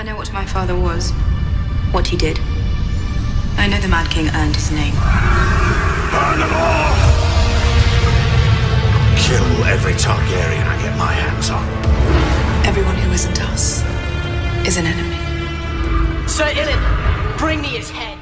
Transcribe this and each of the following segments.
I know what my father was. What he did. I know the Mad King earned his name. Burn them all! Kill every Targaryen I get my hands on. Everyone who isn't us is an enemy. Sir Ilyn, bring me his head.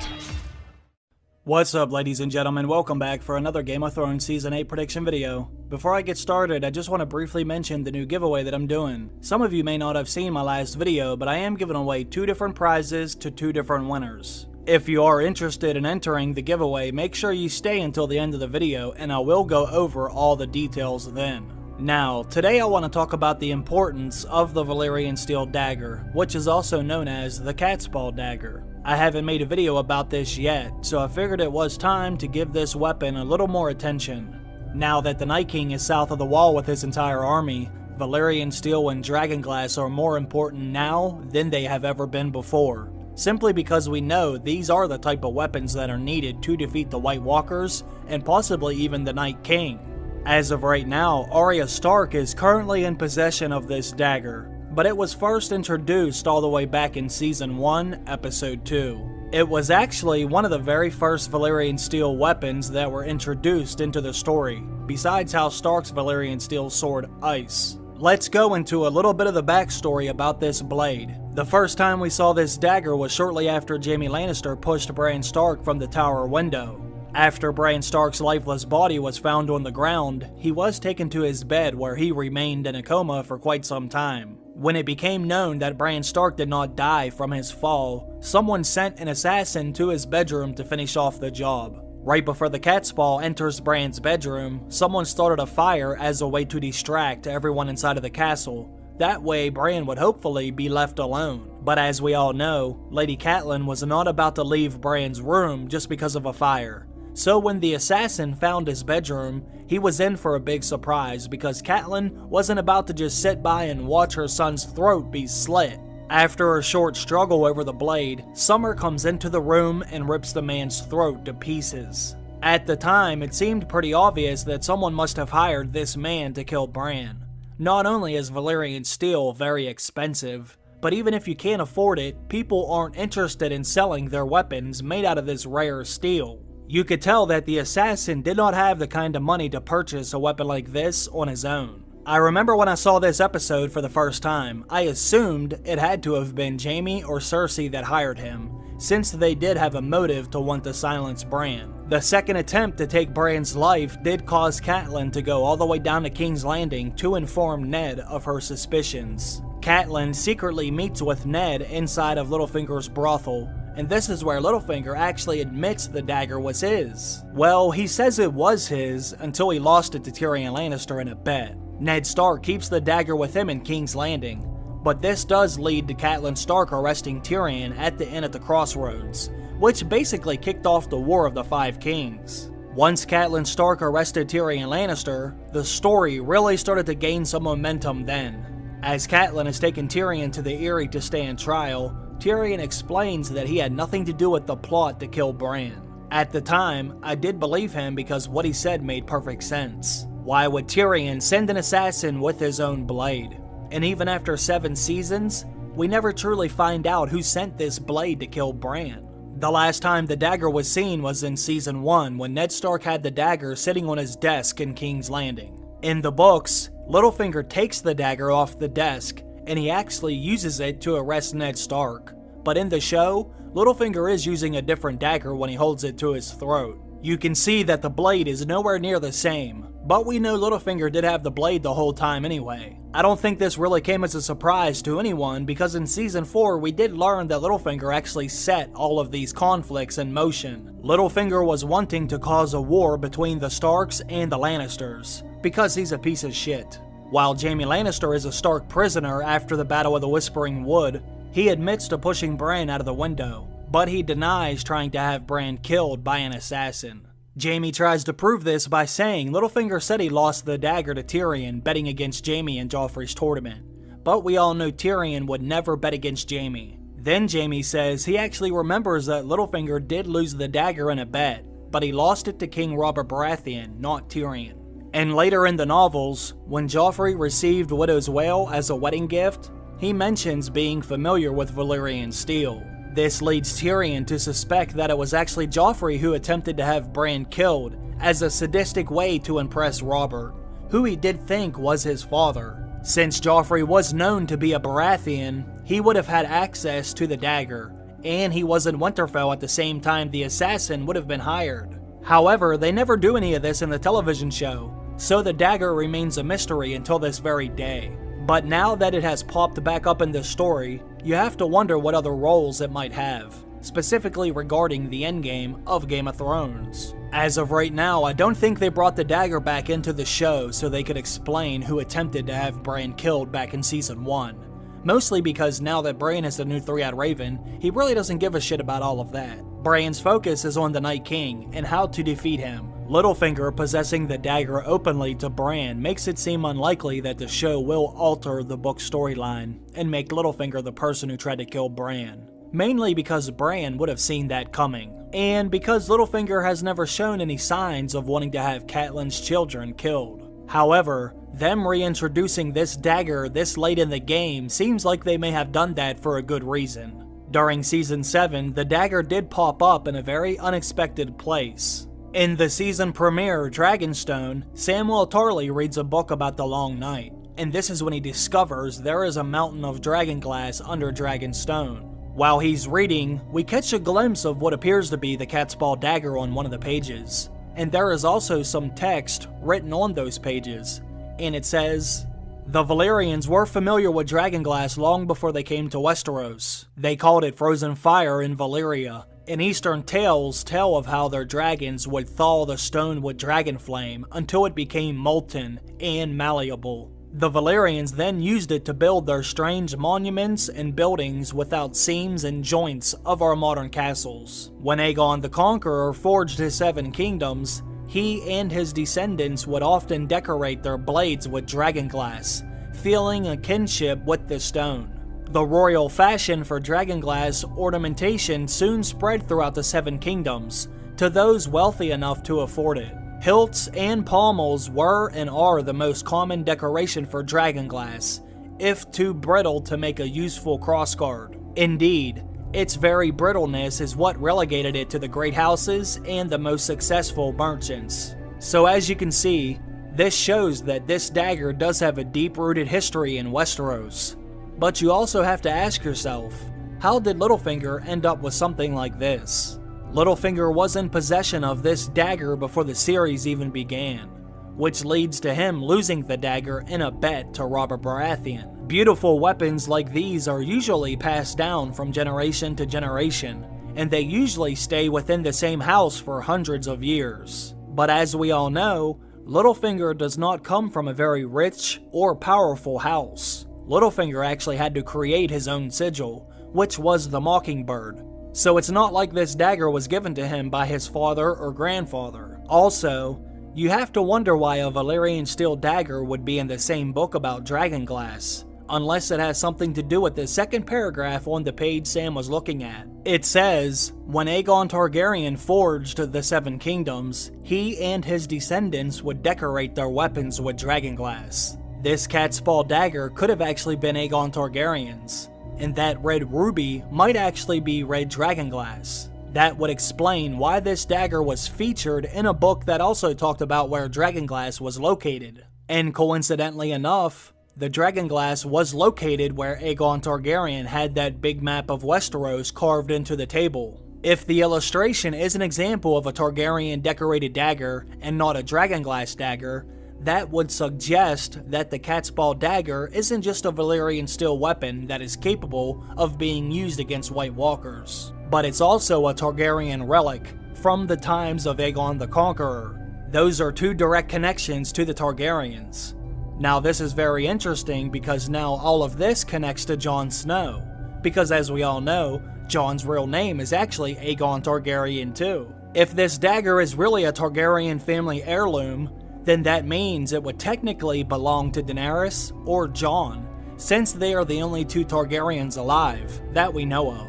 What's up, ladies and gentlemen? Welcome back for another Game of Thrones Season 8 prediction video. Before I get started, I just want to briefly mention the new giveaway that I'm doing. Some of you may not have seen my last video, but I am giving away 2 different prizes to 2 different winners. If you are interested in entering the giveaway, make sure you stay until the end of the video, and I will go over all the details then. Now, today I want to talk about the importance of the Valyrian Steel Dagger, which is also known as the Catspaw Dagger. I haven't made a video about this yet, so I figured it was time to give this weapon a little more attention. Now that the Night King is south of the Wall with his entire army, Valyrian Steel and Dragonglass are more important now than they have ever been before. Simply because we know these are the type of weapons that are needed to defeat the White Walkers, and possibly even the Night King. As of right now, Arya Stark is currently in possession of this dagger, but it was first introduced all the way back in Season 1, Episode 2. It was actually one of the very first Valyrian steel weapons that were introduced into the story, besides House Stark's Valyrian steel sword, Ice. Let's go into a little bit of the backstory about this blade. The first time we saw this dagger was shortly after Jaime Lannister pushed Bran Stark from the tower window. After Bran Stark's lifeless body was found on the ground, he was taken to his bed where he remained in a coma for quite some time. When it became known that Bran Stark did not die from his fall, someone sent an assassin to his bedroom to finish off the job. Right before the Catspaw enters Bran's bedroom, someone started a fire as a way to distract everyone inside of the castle. That way, Bran would hopefully be left alone. But as we all know, Lady Catelyn was not about to leave Bran's room just because of a fire. So when the assassin found his bedroom, he was in for a big surprise because Catelyn wasn't about to just sit by and watch her son's throat be slit. After a short struggle over the blade, Summer comes into the room and rips the man's throat to pieces. At the time, it seemed pretty obvious that someone must have hired this man to kill Bran. Not only is Valyrian steel very expensive, but even if you can't afford it, people aren't interested in selling their weapons made out of this rare steel. You could tell that the assassin did not have the kind of money to purchase a weapon like this on his own. I remember when I saw this episode for the first time, I assumed it had to have been Jaime or Cersei that hired him, since they did have a motive to want to silence Bran. The second attempt to take Bran's life did cause Catelyn to go all the way down to King's Landing to inform Ned of her suspicions. Catelyn secretly meets with Ned inside of Littlefinger's brothel, and this is where Littlefinger actually admits the dagger was his. Well, he says it was his until he lost it to Tyrion Lannister in a bet. Ned Stark keeps the dagger with him in King's Landing, but this does lead to Catelyn Stark arresting Tyrion at the inn at the crossroads, which basically kicked off the War of the Five Kings. Once Catelyn Stark arrested Tyrion Lannister, the story really started to gain some momentum then. As Catelyn has taken Tyrion to the Eyrie to stand trial, Tyrion explains that he had nothing to do with the plot to kill Bran. At the time, I did believe him because what he said made perfect sense. Why would Tyrion send an assassin with his own blade? And even after 7 seasons, we never truly find out who sent this blade to kill Bran. The last time the dagger was seen was in Season 1 when Ned Stark had the dagger sitting on his desk in King's Landing. In the books, Littlefinger takes the dagger off the desk and he actually uses it to arrest Ned Stark. But in the show, Littlefinger is using a different dagger when he holds it to his throat. You can see that the blade is nowhere near the same, but we know Littlefinger did have the blade the whole time anyway. I don't think this really came as a surprise to anyone because in Season 4 we did learn that Littlefinger actually set all of these conflicts in motion. Littlefinger was wanting to cause a war between the Starks and the Lannisters, because he's a piece of shit. While Jaime Lannister is a Stark prisoner after the Battle of the Whispering Wood, he admits to pushing Bran out of the window, but he denies trying to have Bran killed by an assassin. Jaime tries to prove this by saying Littlefinger said he lost the dagger to Tyrion betting against Jaime in Joffrey's tournament, but we all know Tyrion would never bet against Jaime. Then Jaime says he actually remembers that Littlefinger did lose the dagger in a bet, but he lost it to King Robert Baratheon, not Tyrion. And later in the novels, when Joffrey received Widow's Wail as a wedding gift, he mentions being familiar with Valyrian steel. This leads Tyrion to suspect that it was actually Joffrey who attempted to have Bran killed as a sadistic way to impress Robert, who he did think was his father. Since Joffrey was known to be a Baratheon, he would have had access to the dagger, and he was in Winterfell at the same time the assassin would have been hired. However, they never do any of this in the television show, so the dagger remains a mystery until this very day. But now that it has popped back up in the story, you have to wonder what other roles it might have, specifically regarding the endgame of Game of Thrones. As of right now, I don't think they brought the dagger back into the show so they could explain who attempted to have Bran killed back in Season 1. Mostly because now that Bran is the new three-eyed raven, he really doesn't give a shit about all of that. Bran's focus is on the Night King and how to defeat him. Littlefinger possessing the dagger openly to Bran makes it seem unlikely that the show will alter the book storyline and make Littlefinger the person who tried to kill Bran. Mainly because Bran would have seen that coming, and because Littlefinger has never shown any signs of wanting to have Catelyn's children killed. However, them reintroducing this dagger this late in the game seems like they may have done that for a good reason. During Season 7, the dagger did pop up in a very unexpected place. In the season premiere, Dragonstone, Samwell Tarly reads a book about the Long Night, and this is when he discovers there is a mountain of dragonglass under Dragonstone. While he's reading, we catch a glimpse of what appears to be the Catspaw Dagger on one of the pages, and there is also some text written on those pages, and it says, "The Valyrians were familiar with dragonglass long before they came to Westeros. They called it frozen fire in Valyria, and Eastern tales tell of how their dragons would thaw the stone with dragon flame until it became molten and malleable. The Valyrians then used it to build their strange monuments and buildings without seams and joints of our modern castles. When Aegon the Conqueror forged his 7 kingdoms, he and his descendants would often decorate their blades with dragonglass, feeling a kinship with the stone. The royal fashion for dragonglass ornamentation soon spread throughout the 7 kingdoms, to those wealthy enough to afford it. Hilts and pommels were and are the most common decoration for dragonglass, if too brittle to make a useful crossguard. Indeed, its very brittleness is what relegated it to the great houses and the most successful merchants. So as you can see, this shows that this dagger does have a deep-rooted history in Westeros. But you also have to ask yourself, how did Littlefinger end up with something like this? Littlefinger was in possession of this dagger before the series even began, which leads to him losing the dagger in a bet to Robert Baratheon. Beautiful weapons like these are usually passed down from generation to generation, and they usually stay within the same house for hundreds of years. But as we all know, Littlefinger does not come from a very rich or powerful house. Littlefinger actually had to create his own sigil, which was the Mockingbird. So it's not like this dagger was given to him by his father or grandfather. Also, you have to wonder why a Valyrian steel dagger would be in the same book about dragonglass, unless it has something to do with the second paragraph on the page Sam was looking at. It says, when Aegon Targaryen forged the 7 kingdoms, he and his descendants would decorate their weapons with dragonglass. This Catspaw Dagger could have actually been Aegon Targaryen's, and that red ruby might actually be red dragonglass. That would explain why this dagger was featured in a book that also talked about where dragonglass was located. And coincidentally enough, the dragonglass was located where Aegon Targaryen had that big map of Westeros carved into the table. If the illustration is an example of a Targaryen decorated dagger and not a dragonglass dagger, that would suggest that the Catspaw Dagger isn't just a Valyrian steel weapon that is capable of being used against White Walkers, but it's also a Targaryen relic from the times of Aegon the Conqueror. Those are 2 direct connections to the Targaryens. Now this is very interesting because now all of this connects to Jon Snow, because as we all know, Jon's real name is actually Aegon Targaryen too. If this dagger is really a Targaryen family heirloom, then that means it would technically belong to Daenerys or Jon, since they are the only 2 Targaryens alive that we know of.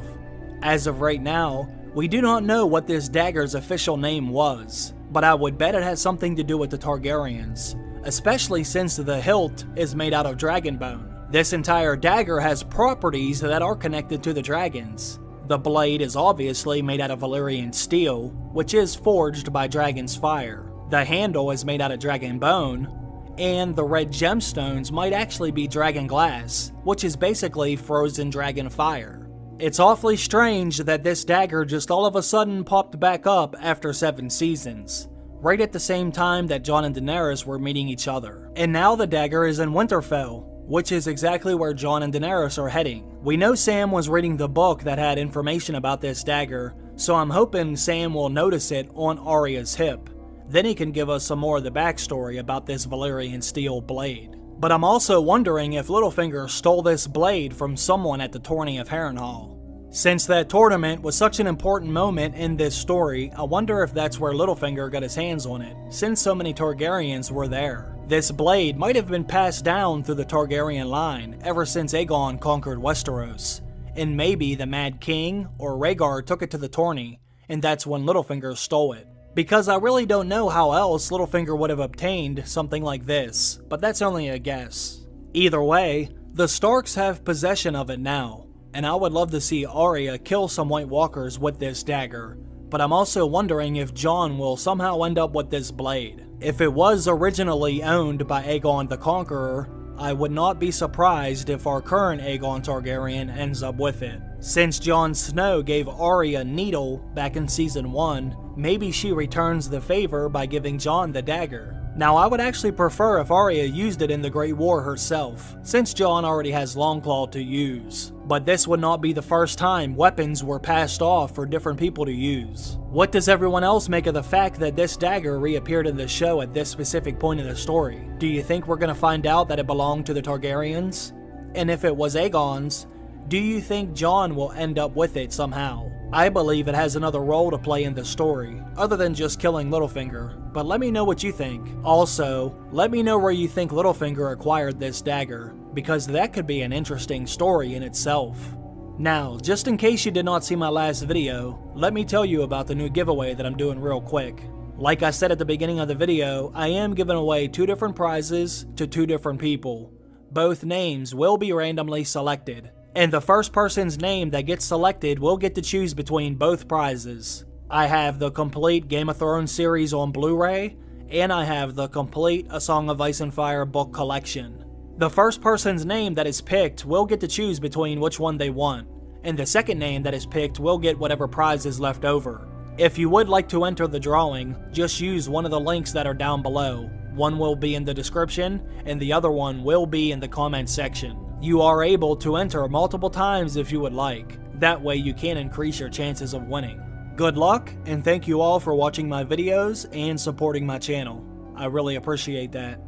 As of right now, we do not know what this dagger's official name was, but I would bet it has something to do with the Targaryens, especially since the hilt is made out of dragon bone. This entire dagger has properties that are connected to the dragons. The blade is obviously made out of Valyrian steel, which is forged by dragon's fire. The handle is made out of dragon bone, and the red gemstones might actually be dragon glass, which is basically frozen dragon fire. It's awfully strange that this dagger just all of a sudden popped back up after 7 seasons, right at the same time that Jon and Daenerys were meeting each other. And now the dagger is in Winterfell, which is exactly where Jon and Daenerys are heading. We know Sam was reading the book that had information about this dagger, so I'm hoping Sam will notice it on Arya's hip. Then he can give us some more of the backstory about this Valyrian steel blade. But I'm also wondering if Littlefinger stole this blade from someone at the tourney of Harrenhal. Since that tournament was such an important moment in this story, I wonder if that's where Littlefinger got his hands on it, since so many Targaryens were there. This blade might have been passed down through the Targaryen line ever since Aegon conquered Westeros, and maybe the Mad King or Rhaegar took it to the tourney, and that's when Littlefinger stole it. Because I really don't know how else Littlefinger would have obtained something like this, but that's only a guess. Either way, the Starks have possession of it now, and I would love to see Arya kill some White Walkers with this dagger, but I'm also wondering if Jon will somehow end up with this blade. If it was originally owned by Aegon the Conqueror, I would not be surprised if our current Aegon Targaryen ends up with it. Since Jon Snow gave Arya Needle back in Season 1, maybe she returns the favor by giving Jon the dagger. Now I would actually prefer if Arya used it in the Great War herself, since Jon already has Longclaw to use. But this would not be the first time weapons were passed off for different people to use. What does everyone else make of the fact that this dagger reappeared in the show at this specific point in the story? Do you think we're gonna find out that it belonged to the Targaryens? And if it was Aegon's, do you think Jon will end up with it somehow? I believe it has another role to play in the story, other than just killing Littlefinger, but let me know what you think. Also, let me know where you think Littlefinger acquired this dagger, because that could be an interesting story in itself. Now, just in case you did not see my last video, let me tell you about the new giveaway that I'm doing real quick. Like I said at the beginning of the video, I am giving away 2 different prizes to 2 different people. Both names will be randomly selected, and the first person's name that gets selected will get to choose between both prizes. I have the complete Game of Thrones series on Blu-ray, and I have the complete A Song of Ice and Fire book collection. The first person's name that is picked will get to choose between which one they want, and the second name that is picked will get whatever prize is left over. If you would like to enter the drawing, just use one of the links that are down below. One will be in the description, and the other one will be in the comment section. You are able to enter multiple times if you would like. That way you can increase your chances of winning. Good luck, and thank you all for watching my videos and supporting my channel. I really appreciate that.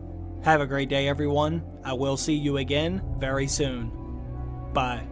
Have a great day, everyone. I will see you again very soon. Bye.